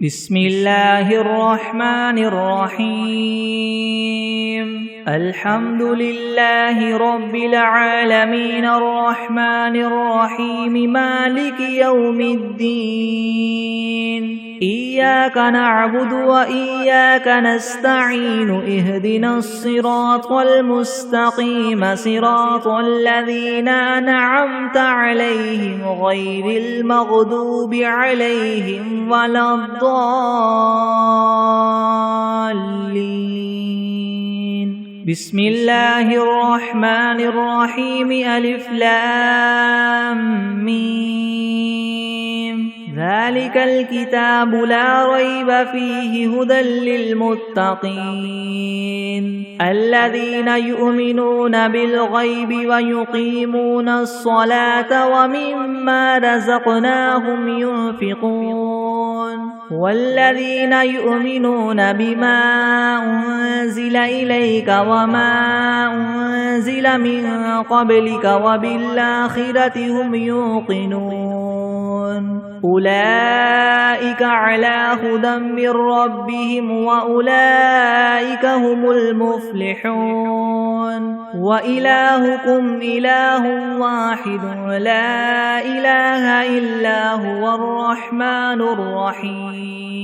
بسم الله الرحمن الرحيم الحمد لله رب العالمين الرحمن الرحيم مالك يوم الدين إياك نعبد وإياك نستعين اهدنا الصراط المستقيم صراط الذين أنعمت عليهم غير المغضوب عليهم ولا الضالين بسم الله الرحمن الرحيم ألف لام ميم ذلك الكتاب لا ريب فيه هدى للمتقين الذين يؤمنون بالغيب ويقيمون الصلاة ومما رزقناهم ينفقون والذين يؤمنون بما أنزل إليك وما أنزل من قبلك وبالآخرة هم يوقنون أولئك على هدى من ربهم وأولئك هم المفلحون وإلهكم إله واحد لا إله إلا هو الرحمن الرحيم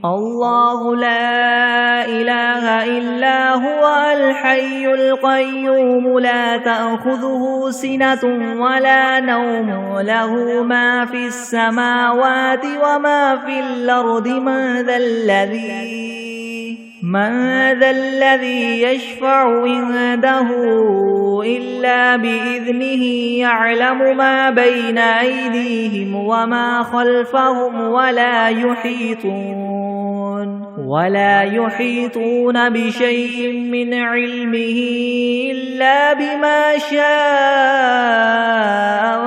الله لا إله إلا هو الحي القيوم لا تأخذه سنة ولا نوم له ما في السماوات وما في الأرض من ذا الذي يشفع عنده إلا بإذنه يعلم ما بين أيديهم وما خلفهم ولا يحيطون بشيء من علمه إلا بما شاء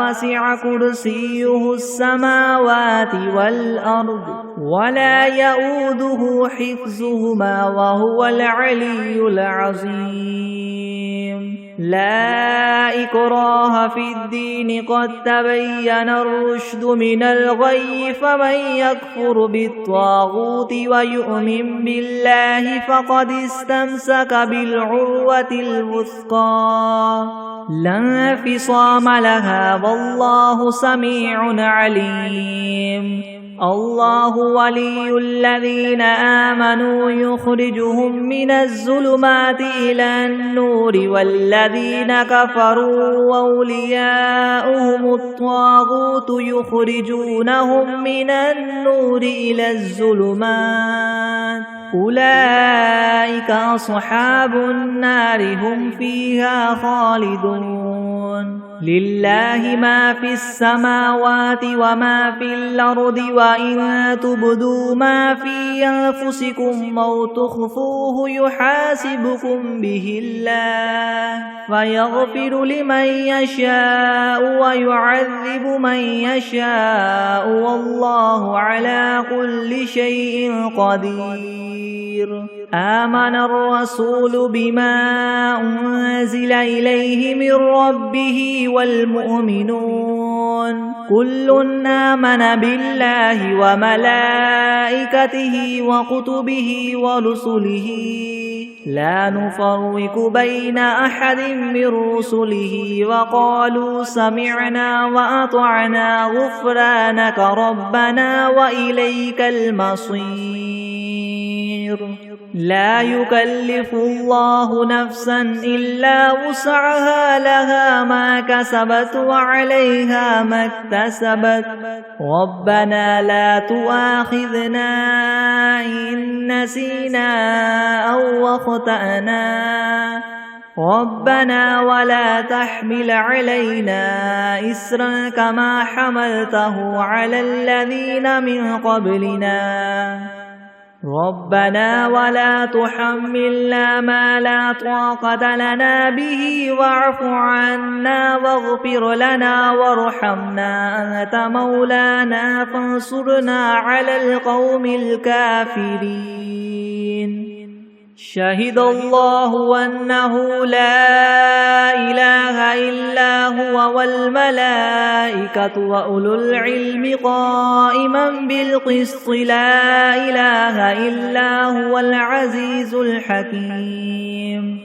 وسع كرسيه السماوات والأرض ولا يؤوده حفظهما وهو العلي العظيم لا إكراه في الدين قد تبين الرشد من الغي فمن يكفر بالطاغوت ويؤمن بالله فقد استمسك بالعروة الوثقى لا انفصام لها والله سميع عليم الله ولي الذين آمنوا يخرجهم من الظلمات إلى النور والذين كفروا أولياؤهم الطاغوت يخرجونهم من النور إلى الظلمات أولئك أصحاب النار هم فيها خالدون لله ما في السماوات وما في الأرض وإن تبدوا ما في أنفسكم أو تخفوه يحاسبكم به الله فيغفر لمن يشاء ويعذب من يشاء والله على كل شيء قدير آمن الرسول بما أنزل إليه من ربه والمؤمنون كل آمن بالله وملائكته وكتبه ورسله لا نفرق بين أحد من رسله وقالوا سمعنا وأطعنا غفرانك ربنا وإليك المصير لا يكلف الله نفسا إلا وسعها لها ما كسبت وعليها ما اكتسبت ربنا لا تؤاخذنا إن نسينا أو أخطأنا ربنا ولا تحمل علينا إسرا كما حملته على الذين من قبلنا ربنا ولا تحملنا ما لا طاقة لنا به واعف عنا واغفر لنا وارحمنا أنت مولانا فانصرنا على القوم الكافرين شهد الله أنه لا إله إلا هو والملائكة وأولو العلم قائما بالقسط لا إله إلا هو العزيز الحكيم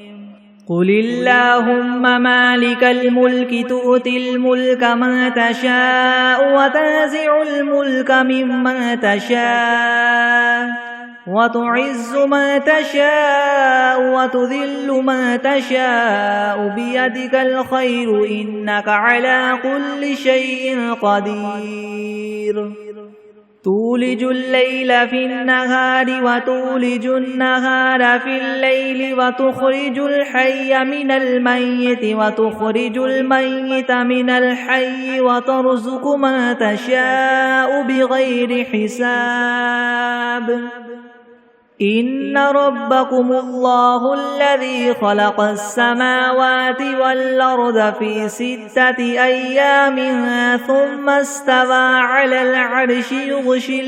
قل اللهم مالك الملك تؤتي الملك من تشاء وتنزع الملك ممن تشاء وتعز من تشاء وتذل من تشاء بيدك الخير إنك على كل شيء قدير تولج الليل في النهار وتولج النهار في الليل وتخرج الحي من الميت وتخرج الميت من الحي وترزق من تشاء بغير حساب إن ربكم الله الذي خلق السماوات والأرض في 6 أيام ثم استوى على العرش يغشي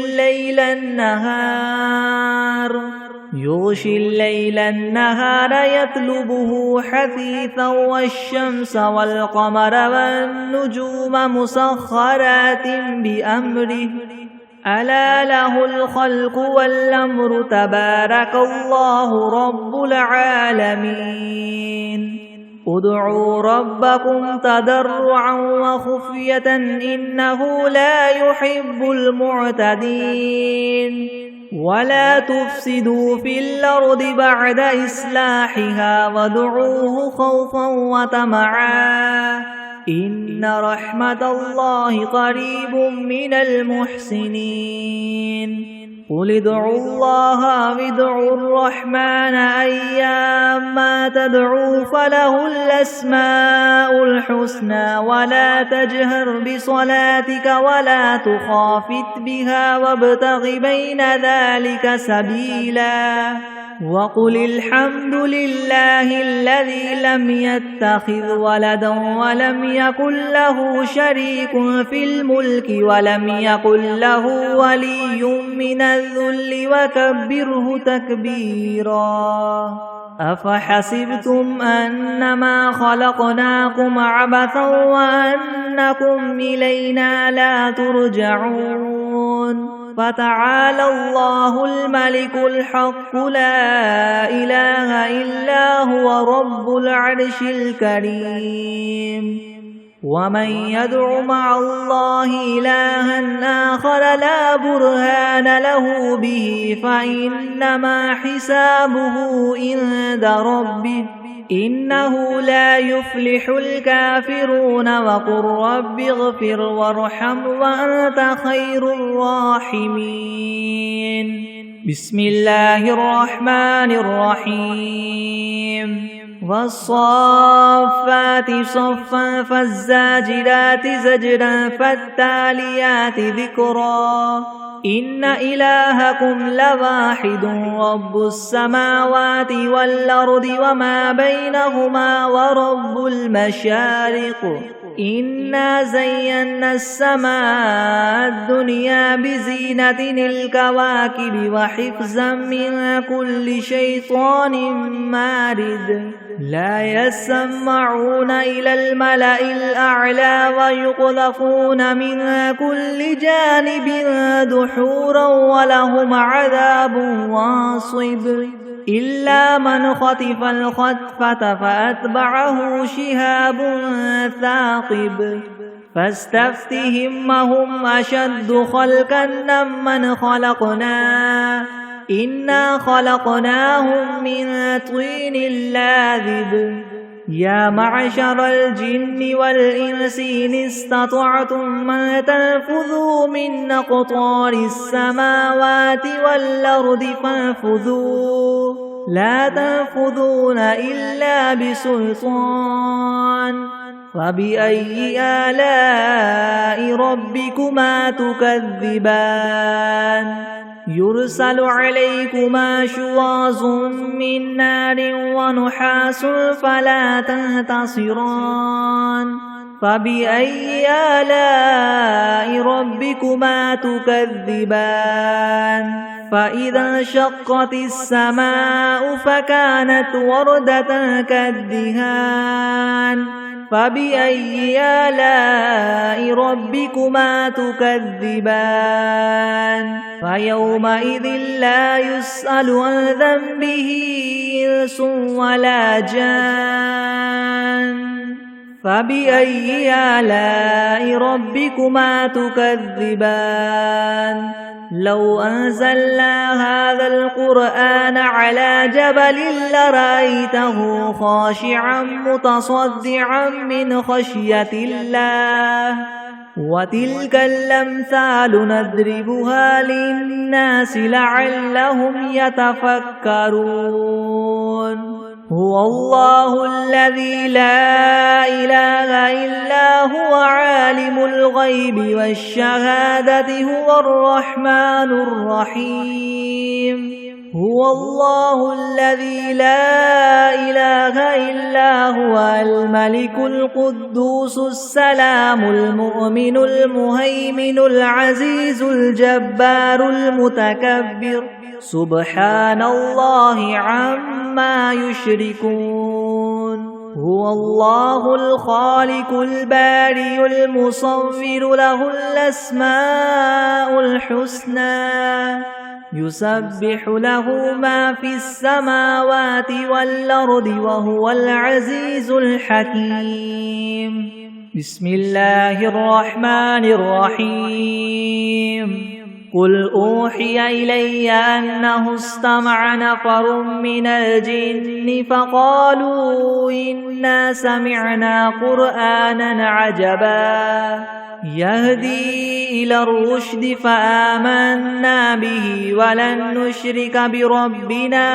الليل النهار يطلبه حثيثا والشمس والقمر والنجوم مسخرات بأمره ألا له الخلق والأمر تبارك الله رب العالمين ادعوا ربكم تضرعا وخفية إنه لا يحب المعتدين ولا تفسدوا في الأرض بعد إصلاحها وادعوه خوفا وطمعا إن رحمة الله قريب من المحسنين قل ادعوا الله وادعوا الرحمن أيما تدعوا فله الأسماء الحسنى ولا تجهر بصلاتك ولا تخافت بها وابتغ بين ذلك سبيلا وقل الحمد لله الذي لم يتخذ ولدا ولم يكن له شريك في الملك ولم يكن له ولي من الذل وكبره تكبيرا أفحسبتم أنما خلقناكم عبثا وأنكم إلينا لا ترجعون فتعالى الله الملك الحق لا إله إلا هو رب العرش الكريم ومن يدع مع الله إلها آخر لا برهان له به فإنما حسابه عند ربه إنه لا يفلح الكافرون وقل رب اغفر وارحم وأنت خير الراحمين بسم الله الرحمن الرحيم والصافات صفا فالزاجرات زجرا فالتاليات ذكرا إن إلهكم لواحد رب السماوات والأرض وما بينهما ورب المشارق إنا زينا السماء الدنيا بزينة الكواكب وحفظا من كل شيطان مارد لا يسمعون إلى الملأ الأعلى ويقذفون من كل جانب دحورا ولهم عذاب واصب إلا من خطف الخطفة فأتبعه شهاب ثاقب فاستفتهم هم أشد خلقا ممن خلقنا إنا خلقناهم من طين لاذب يا معشر الجن والإنس إن استطعتم أن تنفذوا من أقطار السماوات والأرض فانفذوا لا تنفذون إلا بسلطان فبأي آلاء ربكما تكذبان يرسل عليكما شواظ من نار ونحاس فلا تنتصران فبأي آلاء ربكما تكذبان فإذا انشقت السماء فكانت وردة كالدهان فبأي آلاء ربكما تكذبان فيومئذ لا يسأل عن ذنبه إنس ولا جان فبأي آلاء ربكما تكذبان لو أنزلنا هذا القرآن على جبل لرأيته خاشعا متصدعا من خشية الله وتلك الأمثال نضربها للناس لعلهم يتفكرون هو الله الذي لا إله إلا هو عالم الغيب والشهادة هو الرحمن الرحيم هو الله الذي لا إله إلا هو الملك القدوس السلام المؤمن المهيمن العزيز الجبار المتكبر سبحان الله عما يشركون هو الله الخالق البارئ المصور له الأسماء الحسنى يسبح له ما في السماوات والأرض وهو العزيز الحكيم بسم الله الرحمن الرحيم قل أوحي إلي أنه استمع نفر من الجن فقالوا إنا سمعنا قرآنا عجبا يهدي إلى الرشد فآمنا به ولن نشرك بربنا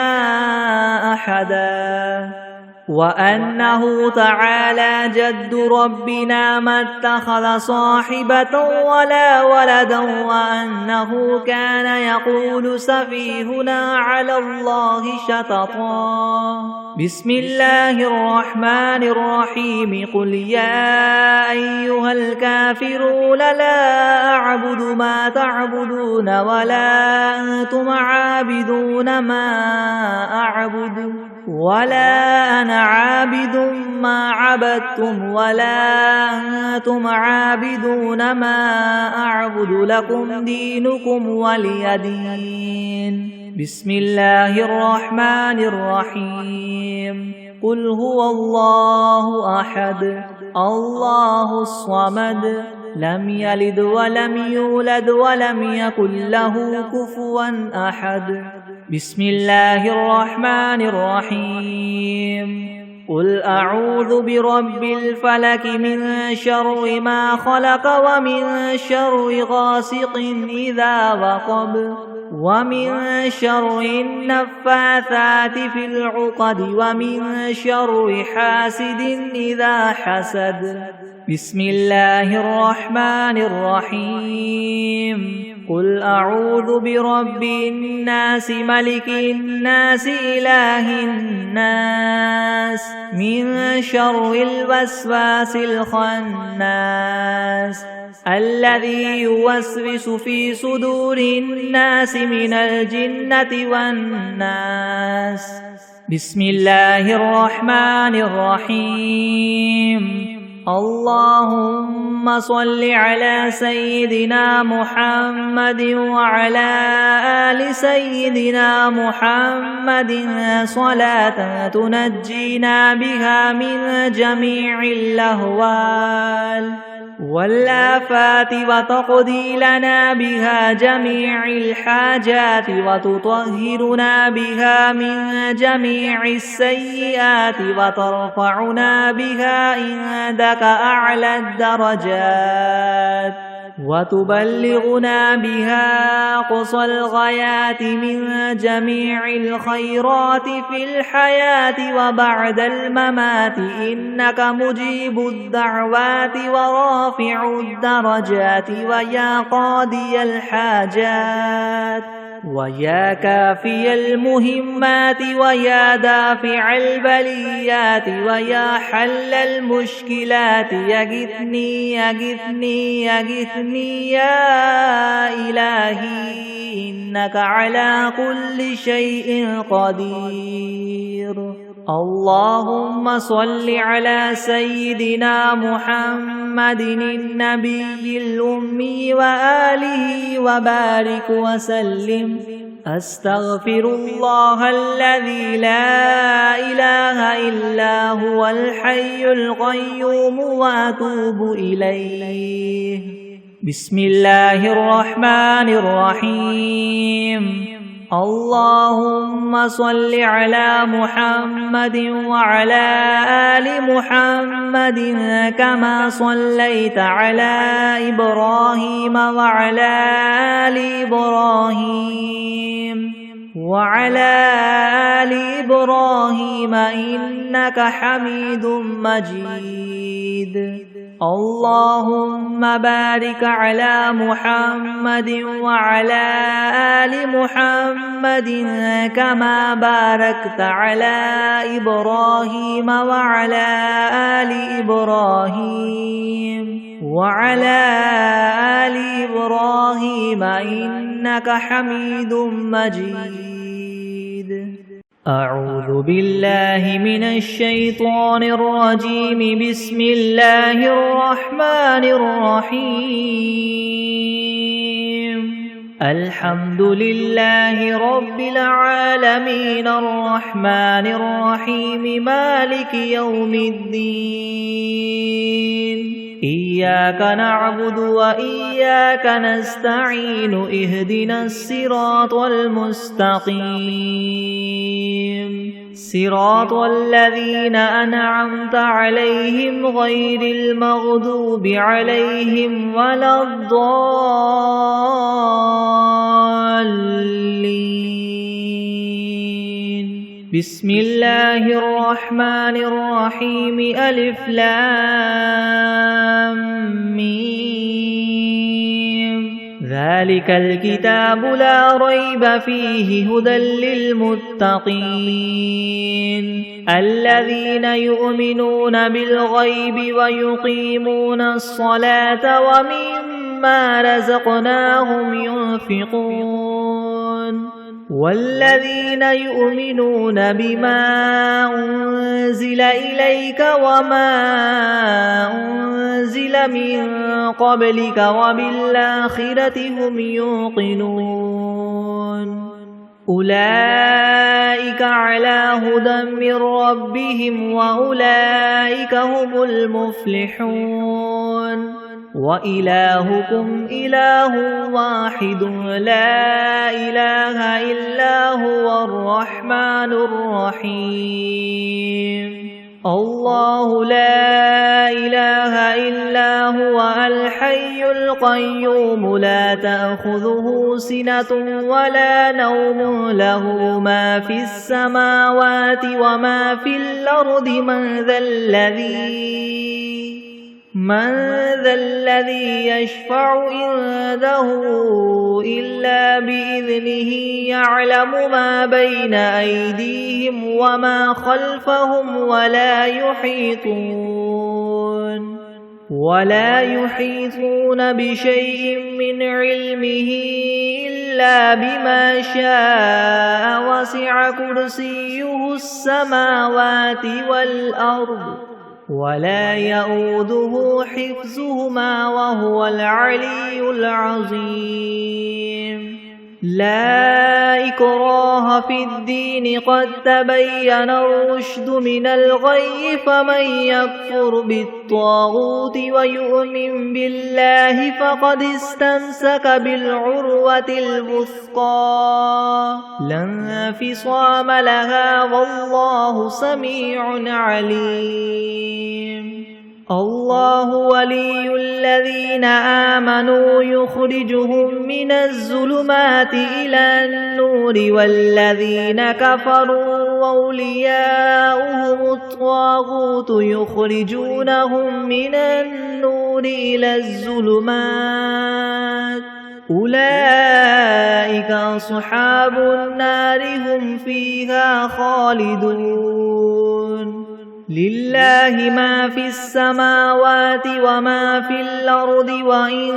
أحدا وأنه تعالى جد ربنا ما اتخذ صاحبة ولا ولدا وأنه كان يقول سفيهنا على الله شططا بسم الله الرحمن الرحيم قل يا أيها الكافرون لا أعبد ما تعبدون ولا أنتم عابدون ما أعبد ولا أنا عابد ما عبدتم ولا أنتم عابدون ما أعبد لكم دينكم ولي دين بسم الله الرحمن الرحيم قل هو الله أحد الله الصمد لم يلد ولم يولد ولم يكن له كفوا أحد بسم الله الرحمن الرحيم قل أعوذ برب الفلك من شر ما خلق ومن شر غاسق إذا وقب ومن شر النفاثات في العقد ومن شر حاسد إذا حسد بسم الله الرحمن الرحيم قل أعوذ برب الناس ملك الناس إله الناس من شر الوسواس الخناس الذي يوسوس في صدور الناس من الجنة والناس بسم الله الرحمن الرحيم اللهم صل على سيدنا محمد وعلى آل سيدنا محمد صلاة تنجينا بها من جميع الأهوال والآفات وتقضي لنا بها جميع الحاجات وتطهرنا بها من جميع السيئات وترفعنا بها عندك أعلى الدرجات وتبلغنا بها أقصى الغايات من جميع الخيرات في الحياة وبعد الممات إنك مجيب الدعوات ورافع الدرجات ويا قاضي الحاجات ويا كافي المهمات ويا دافع البليات ويا حل المشكلات يغثني يغثني يغثني يا إلهي إنك على كل شيء قدير. اللهم صل على سيدنا محمد النبي الأمي وآله وبارك وسلم. أستغفر الله الذي لا إله إلا هو الحي القيوم وأتوب إليه. بسم الله الرحمن الرحيم. اللهم صل على محمد وعلى آل محمد كما صليت على إبراهيم وعلى آل إبراهيم إنك حميد مجيد. اللهم بارك على محمد وعلى آل محمد كما باركت على إبراهيم وعلى آل إبراهيم إنك حميد مجيد. أعوذ بالله من الشيطان الرجيم. بسم الله الرحمن الرحيم. الحمد لله رب العالمين الرحمن الرحيم مالك يوم الدين. إياك نعبد وإياك نستعين. اهدنا الصراط المستقيم صراط الذين أنعمت عليهم غير المغضوب عليهم ولا الضالين. بسم الله الرحمن الرحيم. ألف لام ميم. ذلك الكتاب لا ريب فيه هدى للمتقين الذين يؤمنون بالغيب ويقيمون الصلاة ومما رزقناهم ينفقون والذين يؤمنون بما أنزل إليك وما أنزل من قبلك وبالآخرة هم يوقنون أولئك على هدى من ربهم وأولئك هم المفلحون. وإلهكم إله واحد لا إله إلا هو الرحمن الرحيم. الله لا إله إلا هو الحي القيوم لا تأخذه سنة ولا نوم له ما في السماوات وما في الأرض من ذا الذي يشفع عنده إلا بإذنه يعلم ما بين أيديهم وما خلفهم ولا يحيطون بشيء من علمه إلا بما شاء وسع كرسيه السماوات والأرض ولا يؤوده حفظهما وهو العلي العظيم. لا إكراه في الدين قد تبين الرشد من الغي فمن يكفر بالطاغوت ويؤمن بالله فقد استمسك بالعروة الوثقى لا انفصام لها والله سميع عليم. الله ولي الذين آمنوا يخرجهم من الظلمات إلى النور والذين كفروا أولياؤهم الطاغوت يخرجونهم من النور إلى الظلمات أولئك أصحاب النار هم فيها خالدون. لله ما في السماوات وما في الأرض وإن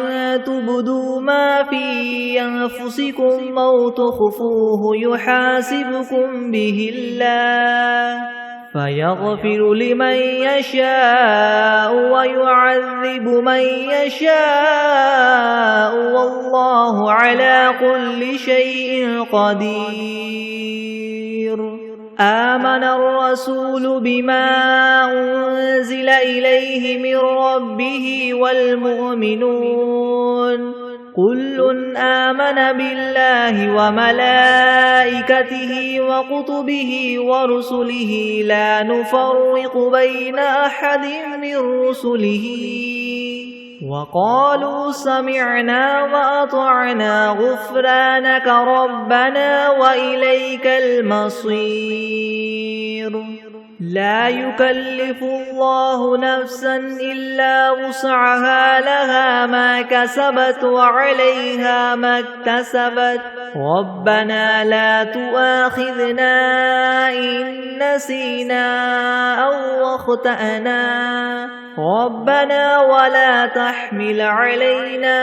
تبدوا ما في أنفسكم أو تخفوه يحاسبكم به الله فيغفر لمن يشاء ويعذب من يشاء والله على كل شيء قدير. آمن الرسول بما أنزل إليه من ربه والمؤمنون كل آمن بالله وملائكته وكتبه ورسله لا نفرق بين أحد من رسله وقالوا سمعنا وأطعنا غفرانك ربنا وإليك المصير. لا يكلف الله نفسا إلا وسعها لها ما كسبت وعليها ما اكتسبت ربنا لا تؤاخذنا إن نسينا أو أخطأنا ربنا ولا تحمل علينا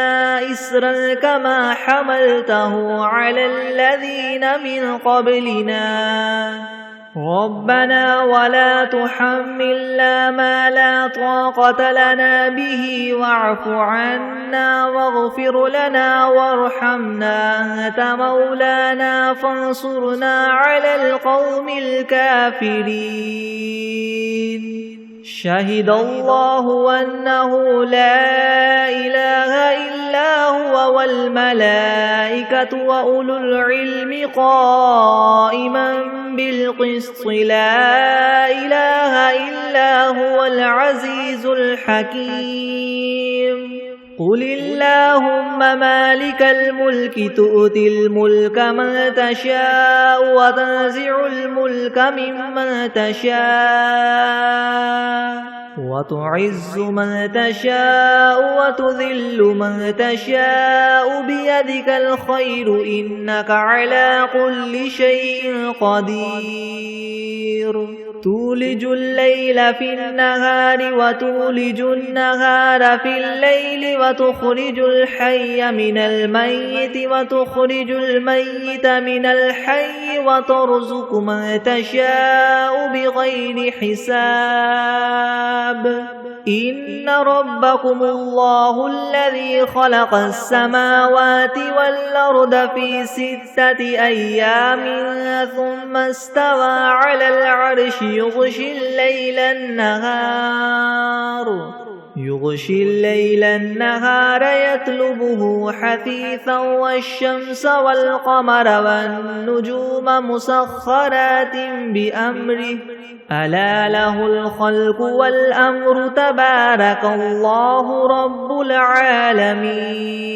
إسرا كما حملته على الذين من قبلنا ربنا ولا تحملنا ما لا طاقة لنا به واعف عنا واغفر لنا وارحمنا أنت مولانا فانصرنا على القوم الكافرين. شهد الله أنه لا إله إلا هو والملائكة وأولو العلم قائما بالقسط لا إله إلا هو العزيز الحكيم. قل اللهم مالك الملك تؤتي الملك من تشاء وتنزع الملك ممن تشاء وتعز من تشاء وتذل من تشاء بيدك الخير إنك على كل شيء قدير. تولج الليل في النهار وتولج النهار في الليل وتخرج الحي من الميت وتخرج الميت من الحي وترزق من تشاء بغير حساب. إن ربكم الله الذي خلق السماوات والأرض في 6 أيام ثم استوى على العرش يغشي الليل النهار يطلبه حثيثا والشمس والقمر والنجوم مسخرات بأمره ألا له الخلق والأمر تبارك الله رب العالمين.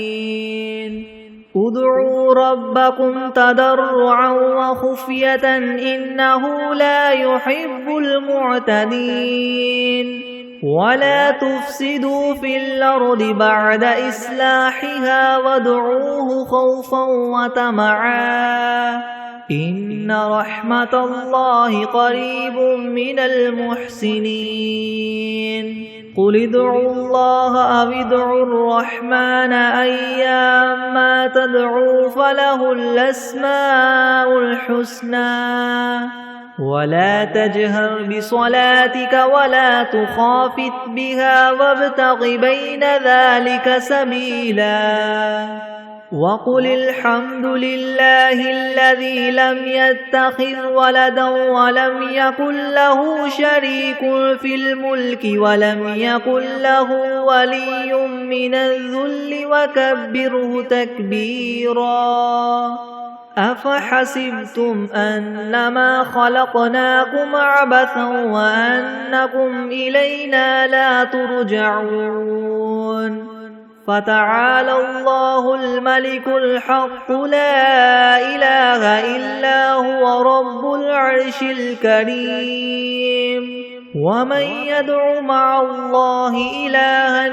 ادعوا ربكم تضرعا وخفية إنه لا يحب المعتدين. ولا تفسدوا في الأرض بعد إصلاحها وادعوه خوفا وطمعا إن رحمة الله قريب من المحسنين. قل ادعوا الله أو ادعوا الرحمن أيما تدعوا فله الأسماء الحسنى ولا تجهر بصلاتك ولا تخافت بها وابتغ بين ذلك سبيلا. وقل الحمد لله الذي لم يتخذ ولدا ولم يكن له شريك في الملك ولم يكن له ولي من الذل وكبره تكبيرا. أفحسبتم أنما خلقناكم عبثا وأنكم إلينا لا ترجعون. فتعالى الله الملك الحق لا إله إلا هو رب العرش الكريم. ومن يدع مع الله إلها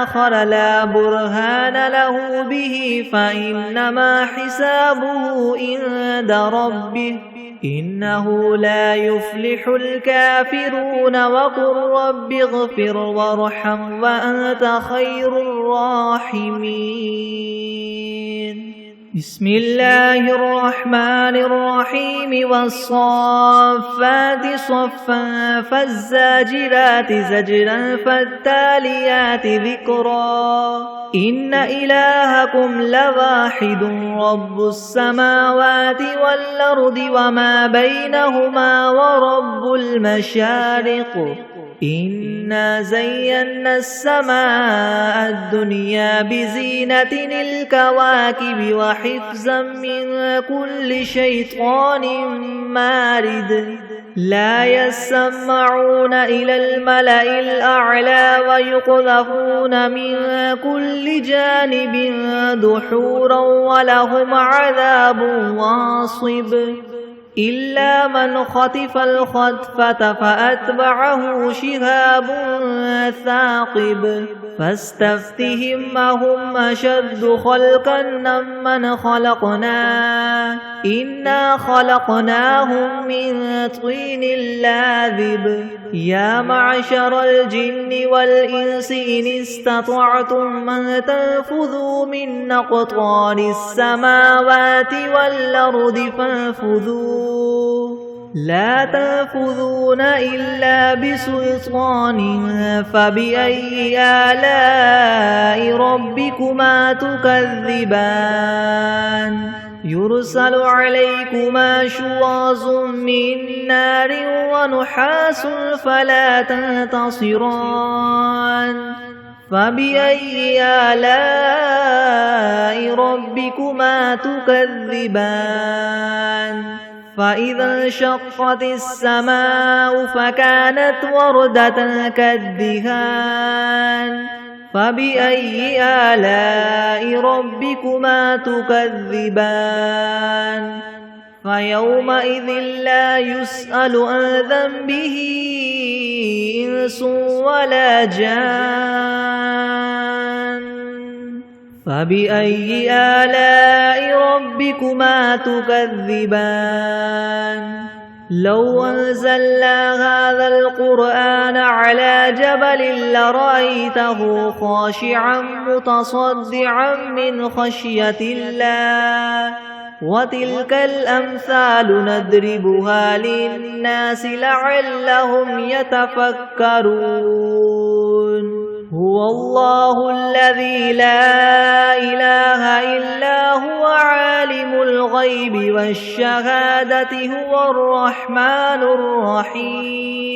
آخر لا برهان له به فإنما حسابه عند ربه إنه لا يفلح الكافرون وقل رب اغفر وارحم وأنت خير الراحمين بسم الله الرحمن الرحيم والصافات صفا فالزاجرات زجرا فالتاليات ذكرا إن إلهكم لواحد رب السماوات والأرض وما بينهما ورب المشارق إنا زينا السماء الدنيا بزينة الكواكب وحفظا من كل شيطان مارد لا يسمعون إلى الملأ الأعلى ويقذفون من كل جانب دحورا ولهم عذاب واصب إلا من خطف الخطفة فأتبعه شهاب ثاقب فاستفتهم أهم أشد خلقا ممن خلقنا إنا خلقناهم من طين لاذب يا معشر الجن والإنس إن استطعتم أن تنفذوا من أقطار السماوات والأرض فانفذوا لا تنفذون إلا بسلطان فبأي آلاء ربكما تكذبان يرسل عليكما شواظ من نار ونحاس فلا تنتصران فبأي آلاء ربكما تكذبان فإذا انشقت السماء فكانت وردة كالدهان فبأي آلاء ربكما تكذبان فيومئذ لا يسأل عن ذنبه إنس ولا جان فبأي آلاء ربكما تكذبان لو أنزلنا هذا القرآن على جبل لرأيته خاشعا متصدعا من خشية الله وتلك الأمثال نضربها للناس لعلهم يتفكرون هو الله الذي لا إله إلا هو عالم الغيب والشهادة هو الرحمن الرحيم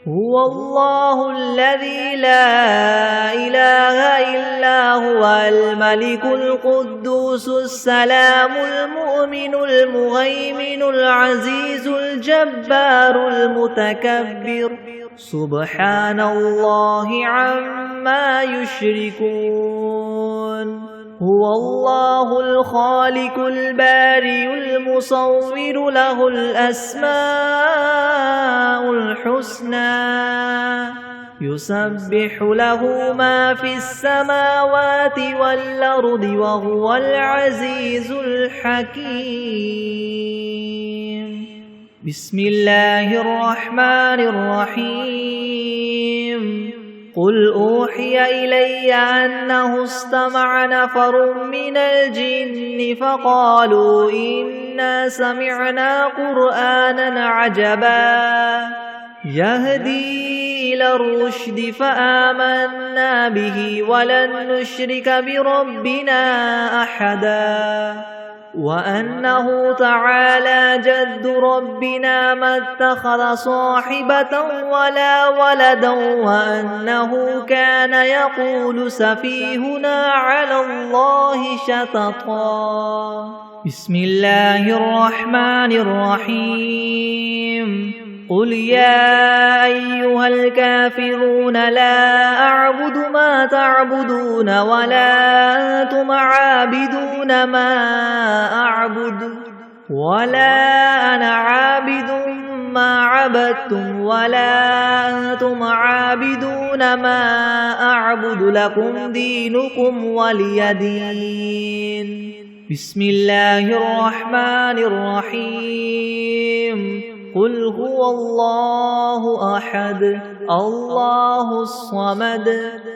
هو الله الذي لا إله إلا هو الملك القدوس السلام المؤمن المهيمن العزيز الجبار المتكبر سبحان الله عما يشركون هو الله الخالق البارئ المصور له الأسماء الحسنى يسبح له ما في السماوات والأرض وهو العزيز الحكيم بسم الله الرحمن الرحيم قل أوحي إلي أنه استمع نفر من الجن فقالوا إنا سمعنا قرآنا عجبا يهدي إلى الرشد فآمنا به ولن نشرك بربنا أحدا وأنه تعالى جد ربنا ما اتخذ صاحبة ولا ولدا وأنه كان يقول سفيهنا على الله شططا بسم الله الرحمن الرحيم قل يا أيها الكافرون لا أعبد ما تعبدون ولا أنتم عابدون ما أعبد ولا أنا عابد ما عبدتم ولا أنتم عابدون ما أعبد لكم دينكم ولي دين بسم الله الرحمن الرحيم قل هو الله أحد الله الصمد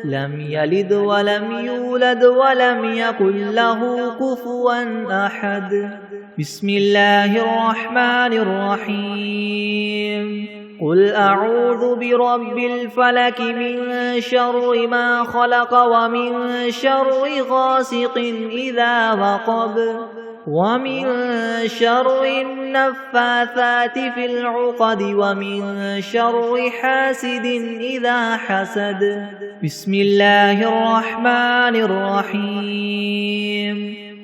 لم يلد ولم يولد ولم يكن له كفوا أحد بسم الله الرحمن الرحيم قل أعوذ برب الفلك من شر ما خلق ومن شر غاسق إذا وقب ومن شر النفاثات في العقد ومن شر حاسد إذا حسد بسم الله الرحمن الرحيم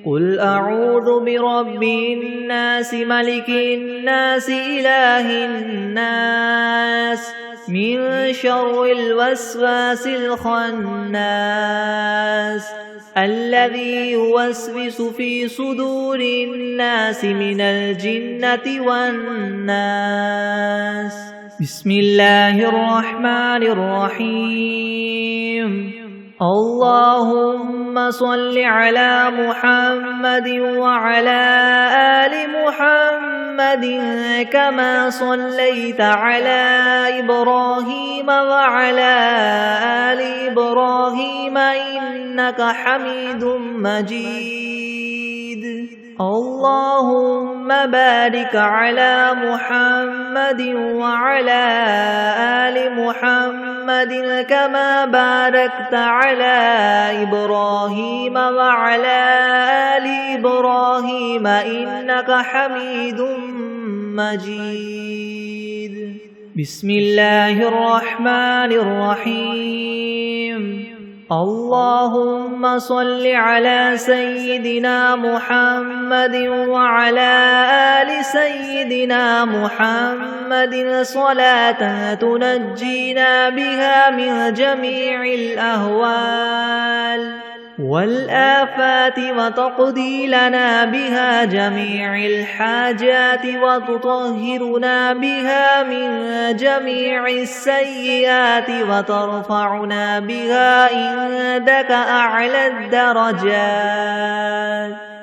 قل أعوذ برب الناس ملك الناس إله الناس من شر الوسواس الخناس الذي يوسوس في صدور الناس من الجنة والناس بسم الله الرحمن الرحيم اللهم صل على محمد وعلى آل محمد كما صليت على إبراهيم وعلى آل إبراهيم إنك حميد مجيد اللهم بارك على محمد وعلى آل محمد كما باركت على إبراهيم وعلى آل إبراهيم إنك حميد مجيد بسم الله الرحمن الرحيم اللهم صل على سيدنا محمد وعلى آل سيدنا محمد صلاة تنجينا بها من جميع الأهوال والآفات وتقضي لنا بها جميع الحاجات وتطهرنا بها من جميع السيئات وترفعنا بها عندك أعلى الدرجات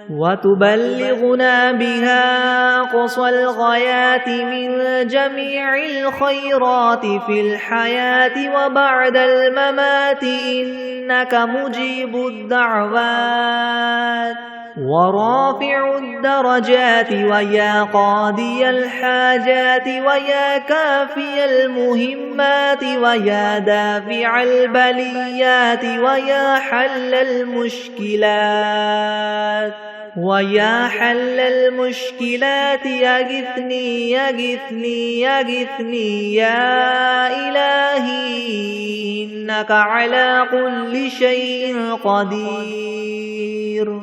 وتبلغنا بها أقصى الغايات من جميع الخيرات في الحياة وبعد الممات إنك مجيب الدعوات ورافع الدرجات ويا قاضي الحاجات ويا كافي المهمات ويا دافع البليات ويا حل المشكلات ويا حل المشكلات يغثني يغثني يغثني يا إلهي إنك على كل شيء قدير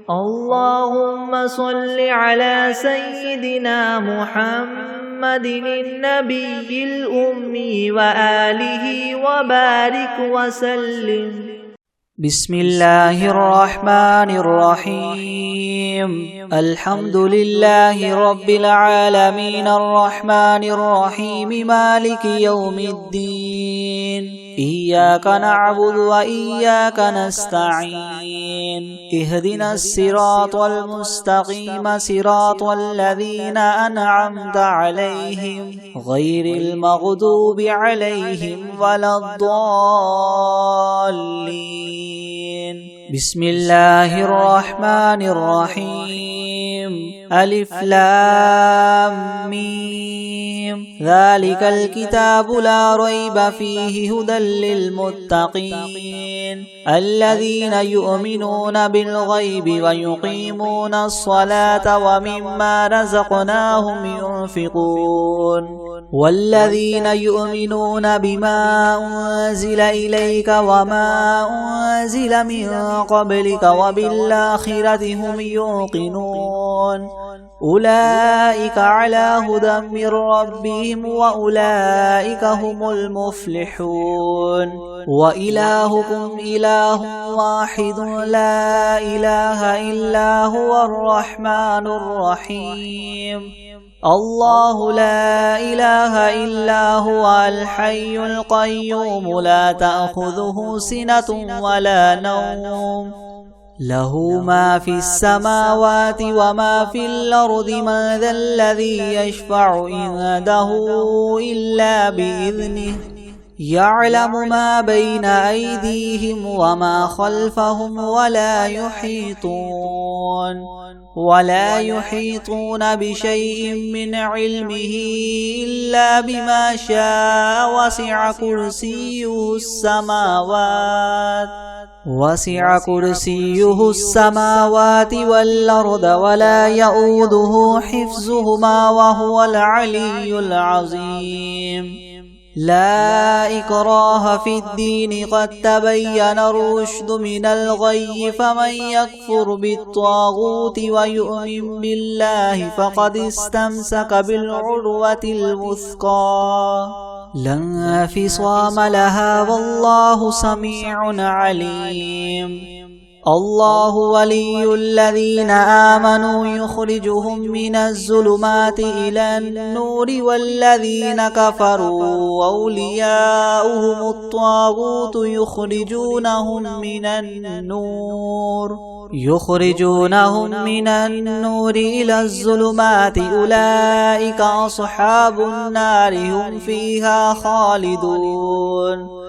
اللهم صل على سيدنا محمد النبي الأمي وآله وبارك وسلم بسم الله الرحمن الرحيم الحمد لله رب العالمين الرحمن الرحيم مالك يوم الدين إياك نعبد وإياك نستعين اهدنا الصراط المستقيم صراط الذين أنعمت عليهم غير المغضوب عليهم ولا الضالين بسم الله الرحمن الرحيم ألف لام ميم ذلك الكتاب لا ريب فيه هدى للمتقين الذين يؤمنون بالغيب ويقيمون الصلاة ومما رزقناهم ينفقون والذين يؤمنون بما أنزل إليك وما أنزل من قبلك وبالآخرة هم يوقنون أولئك على هدى من ربهم وأولئك هم المفلحون وإلهكم إله واحد لا إله إلا هو الرحمن الرحيم الله لا إله إلا هو الحي القيوم لا تأخذه سنة ولا نوم له ما في السماوات وما في الأرض من ذا الذي يشفع عنده إلا بإذنه يعلم ما بين أيديهم وما خلفهم ولا يحيطون بشيء من علمه إلا بما شاء وسع كرسيه السماوات والأرض ولا يؤوده حفظهما وهو العلي العظيم لا إكراه في الدين قد تبين الرشد من الغي فمن يكفر بالطاغوت ويؤمن بالله فقد استمسك بالعروة الوثقى لا انفصام لها والله سميع عليم الله ولي الذين آمنوا يخرجهم من الظلمات إلى النور والذين كفروا أولياؤهم الطاغوت يخرجونهم من النور إلى الظلمات أولئك أصحاب النار هم فيها خالدون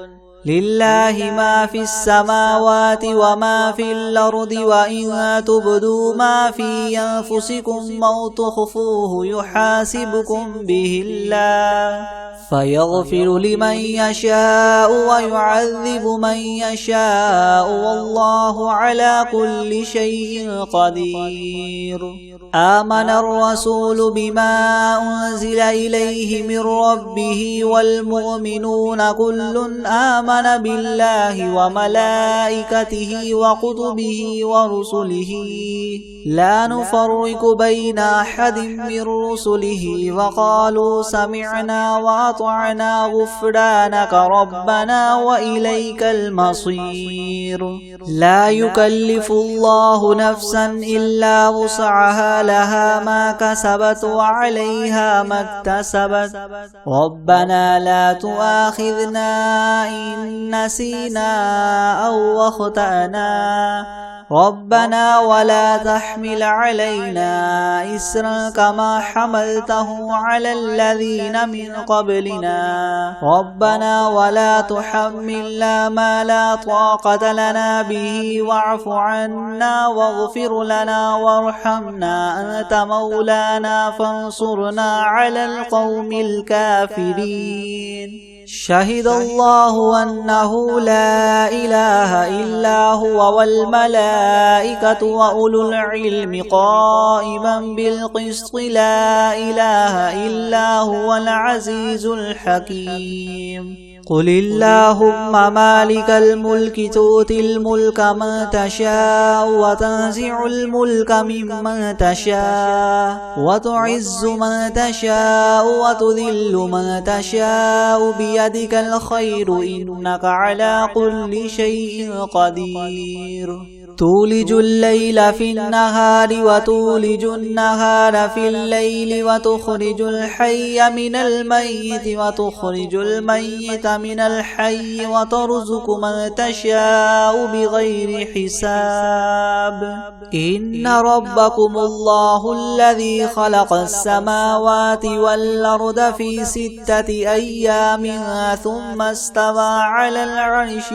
لله ما في السماوات وما في الأرض وإن تبدوا ما في أنفسكم أو تخفوه يحاسبكم به الله فيغفر لمن يشاء ويعذب من يشاء والله على كل شيء قدير آمن الرسول بما أنزل إليه من ربه والمؤمنون كل آمن بالله وملائكته وكتبه ورسله لا نفرق بين أحد من رسله وقالوا سمعنا وأطعنا غفرانك ربنا وإليك المصير لا يكلف الله نفسا إلا وسعها لها ما كسبت وعليها ما اكتسبت ربنا لا تؤاخذنا إن نسينا أو أخطأنا ربنا ولا تحمل علينا إسرا كما حملته على الذين من قبلنا ربنا ولا تحملنا ما لا طاقة لنا به واعف عنا واغفر لنا وارحمنا أنت مولانا فانصرنا على القوم الكافرين شهد الله أنه لا إله إلا هو والملائكة وأولو العلم قائما بالقسط لا إله إلا هو العزيز الحكيم قل اللهم مالك الملك تؤتي الملك من تشاء وتنزع الملك ممن تشاء وتعز من تشاء وتذل من تشاء بيدك الخير إنك على كل شيء قدير تولج الليل في النهار وتولج النهار في الليل وتخرج الحي من الميت وتخرج الميت من الحي وترزق من تشاء بغير حساب إن ربكم الله الذي خلق السماوات والأرض في 6 أيام ثم استوى على العرش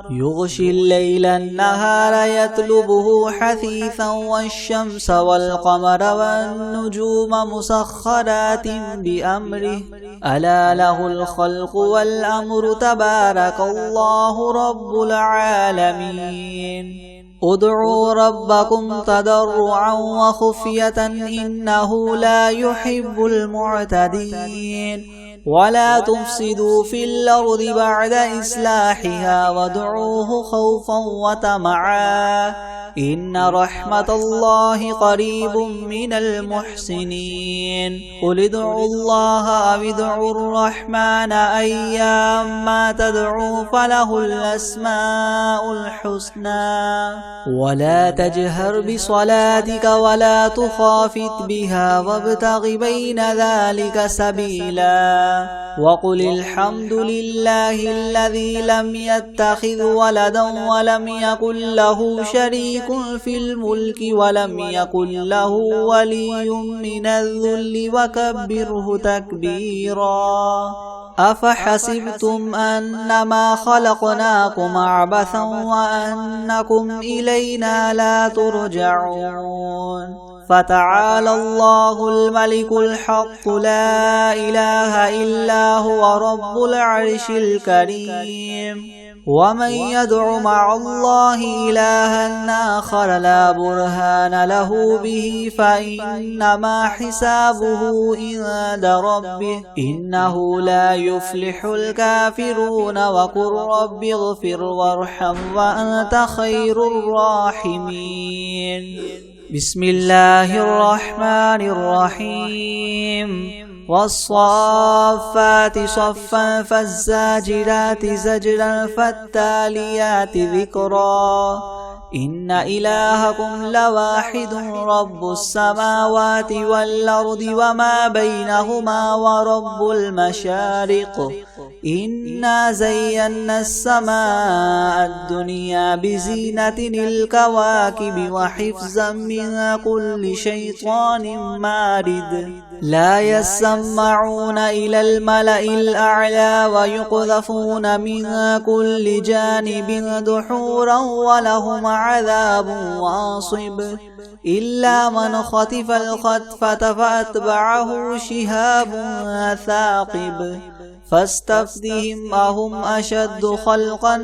يغشي الليل النهار يطلبه حثيثا والشمس والقمر والنجوم مسخرات بأمره ألا له الخلق والأمر تبارك الله رب العالمين ادعوا ربكم تضرعا وخفية إنه لا يحب المعتدين ولا تفسدوا في الأرض بعد إصلاحها وادعوه خوفا وطمعا إن رحمة الله قريب من المحسنين قل ادعوا الله أو ادعوا الرحمن أيما تدعوا فله الأسماء الحسنى ولا تجهر بصلاتك ولا تخافت بها وابتغ بين ذلك سبيلا وقل الحمد لله الذي لم يتخذ ولدا ولم يكن له شريك في الملك ولم يكن له ولي من الذل وكبره تكبيرا أفحسبتم أنما خلقناكم عبثا وأنكم إلينا لا ترجعون فتعالى الله الملك الحق لا إله إلا هو رب العرش الكريم ومن يدع مع الله إلها آخر لا برهان له به فإنما حسابه عند ربه إنه لا يفلح الكافرون وقل رب اغفر وارحم وأنت خير الراحمين بسم الله الرحمن الرحيم والصافات صفا فالزاجرات زجرا فالتاليات ذكرا إن إلهكم لواحد رب السماوات والأرض وما بينهما ورب المشارق إنا زينا السماء الدنيا بزينة الكواكب وحفظا من كل شيطان مارد لا يسمعون إلى الملأ الأعلى ويقذفون من كل جانب دحورا ولهم عذاب واصب إلا من خطف الخطفة فأتبعه شهاب ثاقب فاستفتهم أهم أشد خلقا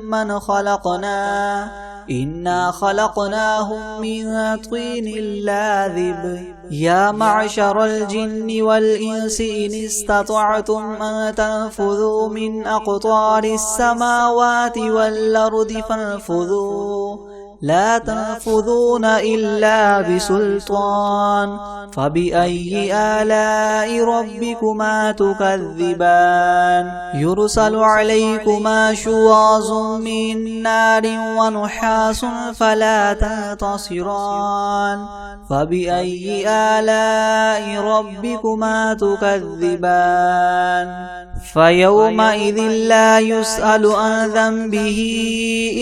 من خلقنا إنا خلقناهم من طين لاذب يا معشر الجن والإنس إن استطعتم أن تنفذوا من أقطار السماوات والأرض فانفذوا لا تنفذون إلا بسلطان فبأي آلاء ربكما تكذبان يرسل عليكما شواظ من نار ونحاس فلا تنتصران فبأي آلاء ربكما تكذبان فيومئذ لا يسأل عن ذنبه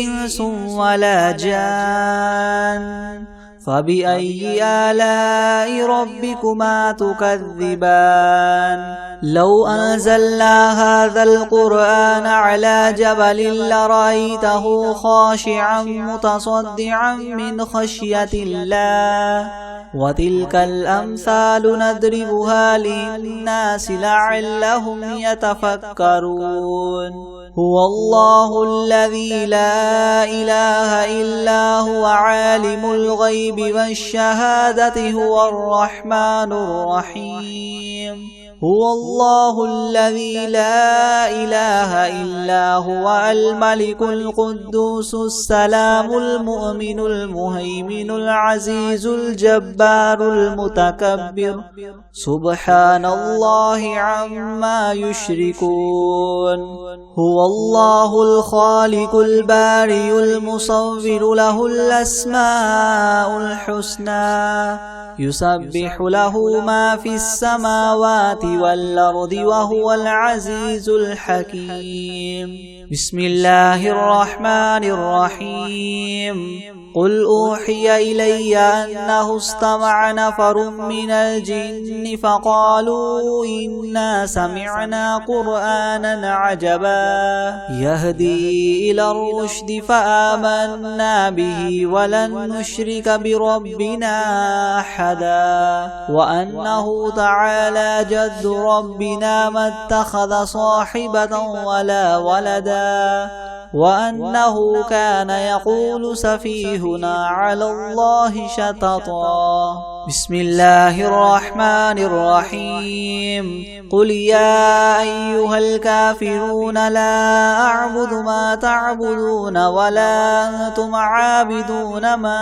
إنس ولا جان فبأي آلاء ربكما تكذبان لو أنزلنا هذا القرآن على جبل لرأيته خاشعا متصدعا من خشية الله وتلك الأمثال نضربها للناس لعلهم يتفكرون هو الله الذي لا إله إلا هو عالم الغيب والشهادة هو الرحمن الرحيم هو الله الذي لا إله إلا هو الملك القدوس السلام المؤمن المهيمن العزيز الجبار المتكبر سبحان الله عما يشركون هو الله الخالق البارئ المصور له الأسماء الحسنى يسبح له ما في السماوات والأرض وهو العزيز الحكيم بسم الله الرحمن الرحيم قل أوحي إلي أنه استمع نفر من الجن فقالوا إنا سمعنا قرآنا عجبا يهدي إلى الرشد فآمنا به ولن نشرك بربنا أحدا وأنه تعالى جد ربنا ما اتخذ صاحبة ولا ولدا وأنه كان يقول سفيهنا على الله شططا بسم الله الرحمن الرحيم قل يا أيها الكافرون لا أعبد ما تعبدون ولا أنتم عابدون ما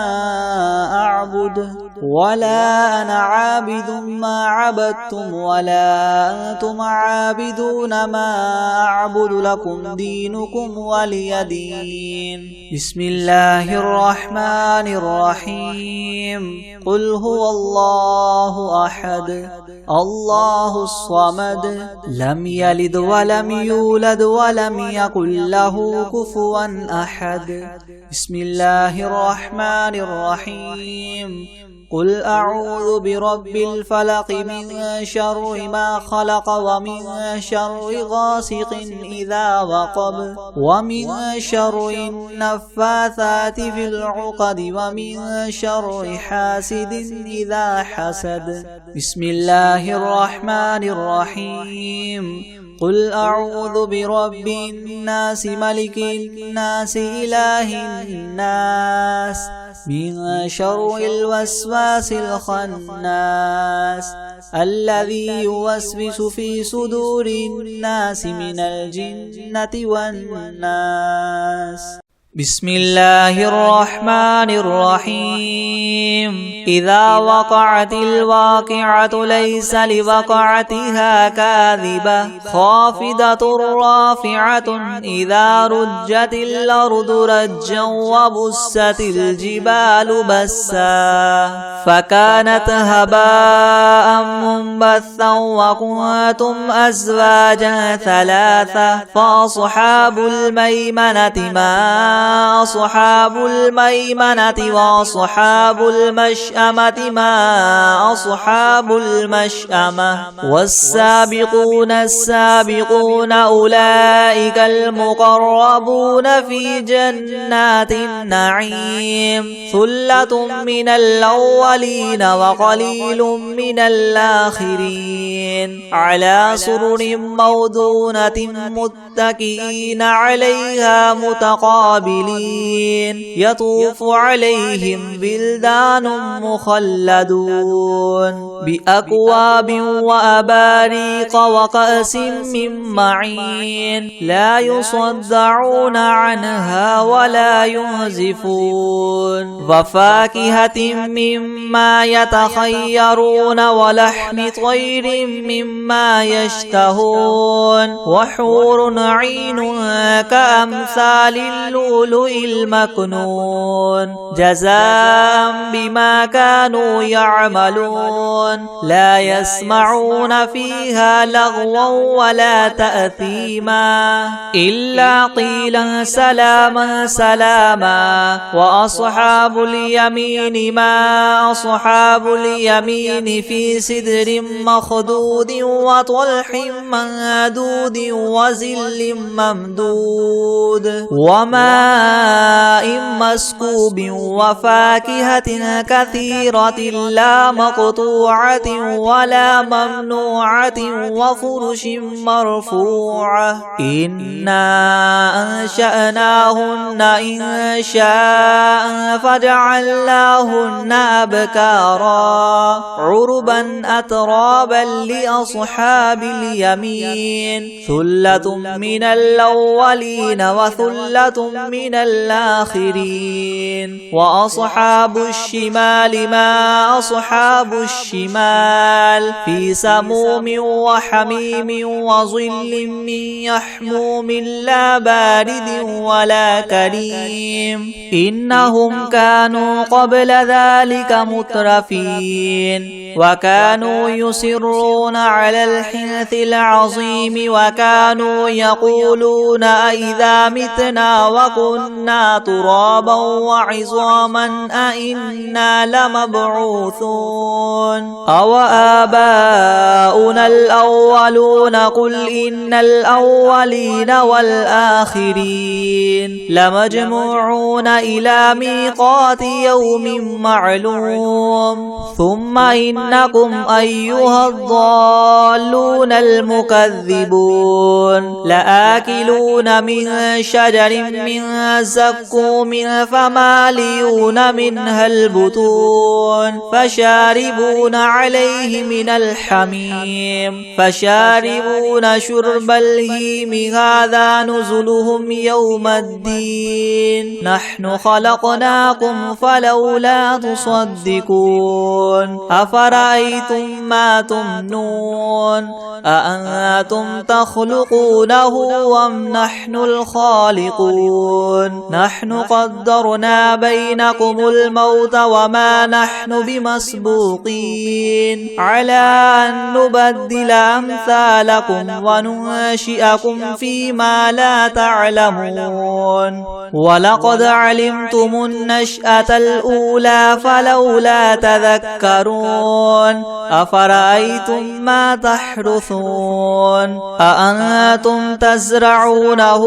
أعبد أعبد ولا أنا عابد ما عبدتم ولا أنتم عابدون ما أعبد لكم دينكم ولي دين. بسم الله الرحمن الرحيم. قل هو الله أحد الله الصمد لم يلد ولم يولد ولم يكن له كفوا أحد. بسم الله الرحمن الرحيم. قل أعوذ برب الفلق من شر ما خلق ومن شر غاسق إذا وقب ومن شر النفاثات في العقد ومن شر حاسد إذا حسد. بسم الله الرحمن الرحيم. قل أعوذ برب الناس ملك الناس إله الناس من شر الوسواس الخناس الذي يوسوس في صدور الناس من الجنة والناس. بسم الله الرحمن الرحيم. إذا وقعت الواقعة ليس لوقعتها كاذبة خافضة رافعة إذا رجت الأرض رجا وبست الجبال بسا فكانت هباء منبثا وكنتم أزواجا ثلاثة فأصحاب الميمنة ما أصحاب الميمنة وأصحاب المشأمة ما أصحاب المشأمة والسابقون السابقون أولئك المقربون في جنات النعيم ثلة من الأولين وقليل من الآخرين على سرر موضونة متكئين عليها متقابلين يطوف عليهم بلدان مخلدون بأكواب وأباريق وكأس من معين لا يصدعون عنها ولا ينزفون وفاكهة مما يتخيرون ولحم طير مما يشتهون وحور عين كأمثال اللؤلؤ المكنون جزاء بما كانوا يعملون لا يسمعون فيها لغوا ولا تأثيما إلا قيلا سلاما سلاما وأصحاب اليمين ما أصحاب اليمين في سدر مخدود وطلح منضود وظل ممدود وماء مسكوب وفاكهة كثيرة لا مقطوعة ولا ممنوعة وفرش مرفوعة إنا أنشأناهن إن شاء فجعلناهن أبكارا عربا أترابا لأصحاب اليمين ثلة من الأولين وثلة من الآخرين وأصحاب الشمال ما أصحاب الشمال في سموم وحميم وظل من يحموم لا بارد ولا كريم إنهم كانوا قبل ذلك مترفين وكانوا يصرون على الحنث العظيم وكانوا يقولون أئذا متنا وكنا ترابا وعظاما أئنا لمبعوثون أو آباؤنا الأولون قل إن الأولين والآخرين لمجموعون إلى ميقات يوم معلوم ثم إنكم أيها الضالون المكذبون لآكلون من شجر من زكوا منها فمالئون منها البطون فشاربون عليه من الحميم فشاربون شرب الهيم هذا نزلهم يوم الدين نحن خلقناكم فلولا تصدقون أفرأيتم ما تمنون أأنتم تخلقونه أم نحن الخالقون نحن قدرنا بينكم الموت وما نحن بمسبوقين على أن نبدل أمثالكم وننشئكم فيما لا تعلمون ولقد علمتم النشأة الأولى فلولا تذكرون أفرأيتم ما تحرثون أأنتم تزرعونه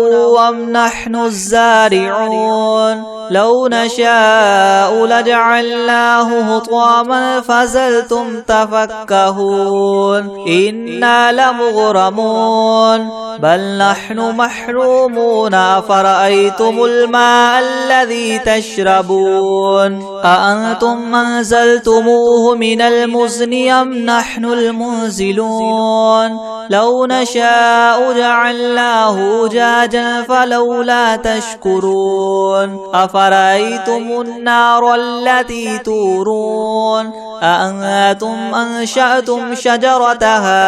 أم نحن الزارعون لو نشاء لجعلناه حطاما فظلتم تفكهون إنا لمغرمون بل نحن محرومون أفرأيتم الماء الذي تشربون أأنتم أنزلتموه من المزن أم نحن المنزلون لو نشاء جعلناه أجاجا فلولا تشكرون أفرأيتم النار التي تورون أأنتم أنشأتم شجرتها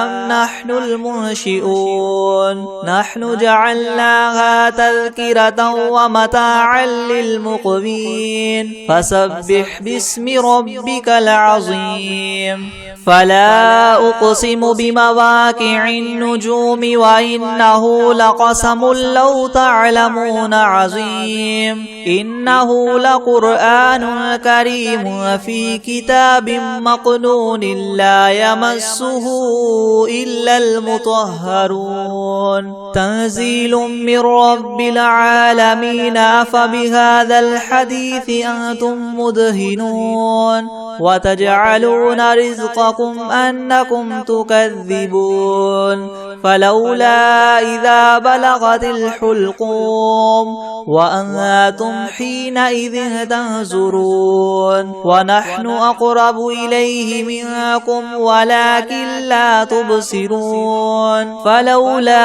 أم نحن المنشئون نحن جعلناها تذكرة ومتاعا للمقوين فسبح باسم ربك العظيم فلا أقسم بمواقع النجوم وإنه لقسم لو تعلمون عظيم إنه لقرآن كريم في كتاب مكنون لا يمسه إلا المطهرون تنزيل من رب العالمين أفبهذا الحديث أنتم مدهنون وتجعلون رزقكم أنكم تكذبون فلولا إذا بلغت الحلقوم وأنتم حينئذ تنظرون ونحن أقرب إليه منكم ولكن لا تبصرون فلولا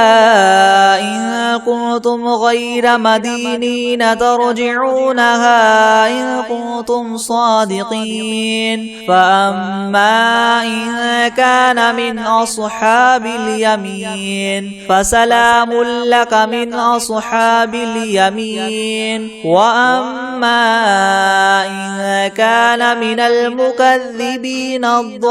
إن كنتم غير مدينين ترجعونها إن كنتم صادقين فأما إن كان من أصحاب اليمين فسلام لك من أصحاب اليمين وأما إن كان من المكذبين الضالين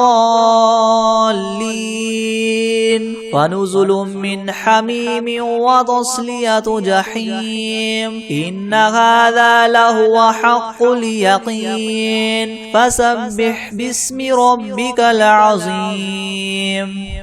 فنزل من حميم وتصلية جحيم إن هذا لهو حق اليقين فسبح باسم ربك العظيم